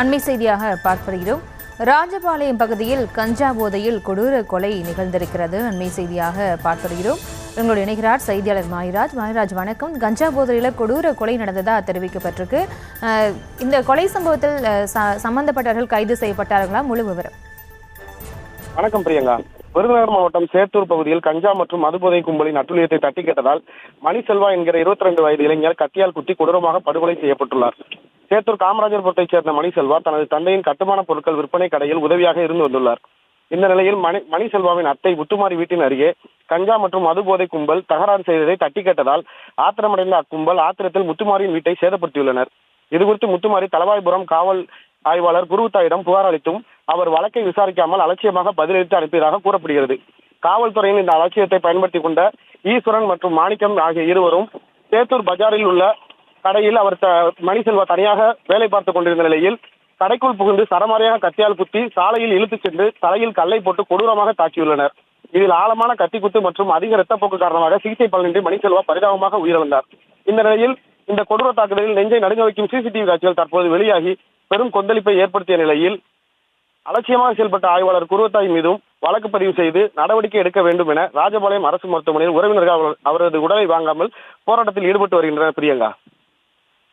அண்மை செய்தியாக பார்க்கிறோம். ராஜபாளையம் பகுதியில் கஞ்சா போதையில் கொடூர கொலை நிகழ்ந்திருக்கிறது. அண்மை செய்தியாக பார்க்கிறோம். எங்களோடு இணைகிறார் செய்தியாளர் மாயிராஜ். மாயிராஜ் வணக்கம். கஞ்சா போதையில் கொடூர கொலை நடந்ததா தெரிவிக்கப்பட்டிருக்கு. இந்த கொலை சம்பவத்தில் சம்பந்தப்பட்டவர்கள் கைது செய்யப்பட்டார்களா? முழு விவரம். வணக்கம் பிரியங்கா. விருதுநகர் மாவட்டம் சேத்தூர் பகுதியில் கஞ்சா மற்றும் மதுபோதை கும்பலின் அட்டுழியத்தை தட்டி கேட்டதால் மணிசெல்வா என்கிற 22 வயது இளைஞர் கத்தியால் குத்தி கொடூரமாக படுகொலை செய்யப்பட்டுள்ளார். சேத்தூர் காமராஜர்புரத்தைச் சேர்ந்த மணிசெல்வா தனது தந்தையின் கட்டுமான பொருட்கள் விற்பனை கடையில் உதவியாக இருந்து வந்துள்ளார். இந்த நிலையில் மணிசெல்வாவின் அத்தை முத்துமாரி வீட்டின் அருகே கஞ்சா மற்றும் மதுபோதை கும்பல் தகராறு செய்ததை தட்டி கேட்டதால் ஆத்திரமடைந்த அக்கும்பல் ஆத்திரத்தில் முத்துமாரியின் வீட்டை சேதப்படுத்தியுள்ளனர். இதுகுறித்து முத்துமாரி தளவாய்புரம் காவல் ஆய்வாளர் குருத்தாயிடம் புகார் அளித்தும் அவர் வழக்கை விசாரிக்காமல் அலட்சியமாக பதிலளித்து அனுப்பியதாக கூறப்படுகிறது. காவல்துறையின் இந்த அலட்சியத்தை பயன்படுத்திக் கொண்ட ஈஸ்வரன் மற்றும் மாணிக்கம் ஆகிய இருவரும் சேத்தூர் பஜாரில் உள்ள கடையில் அவர் மணிசெல்வா தனியாக வேலை பார்த்துக் கொண்டிருந்த நிலையில் கடைக்குள் புகுந்து சரமாரியாக கத்தியால் குத்தி சாலையில் இழுத்துச் சென்று தலையில் கல்லை போட்டு கொடூரமாக தாக்கியுள்ளனர். இதில் ஆழமான கத்திக்குத்து மற்றும் அதிக இரத்தப்போக்கு காரணமாக சிகிச்சை பலனின்றி மணிசெல்வா பரிதாபமாக உயிரிழந்தார். இந்த நிலையில் இந்த கொடூர தாக்குதலில் நெஞ்சை நடுங்க வைக்கும் சிசிடிவி காட்சிகள் தற்போது வெளியாகி பெரும் கொந்தளிப்பை ஏற்படுத்திய நிலையில் அலட்சியமாக செயல்பட்ட ஆய்வாளர் குருவத்தாய் மீதும் வழக்கு பதிவு செய்து நடவடிக்கை எடுக்க வேண்டும் என ராஜபாளையம் அரசு மருத்துவமனையில் உறவினர்கள் அவரது உடலை வாங்காமல் போராட்டத்தில் ஈடுபட்டு வருகின்றனர். பிரியங்கா.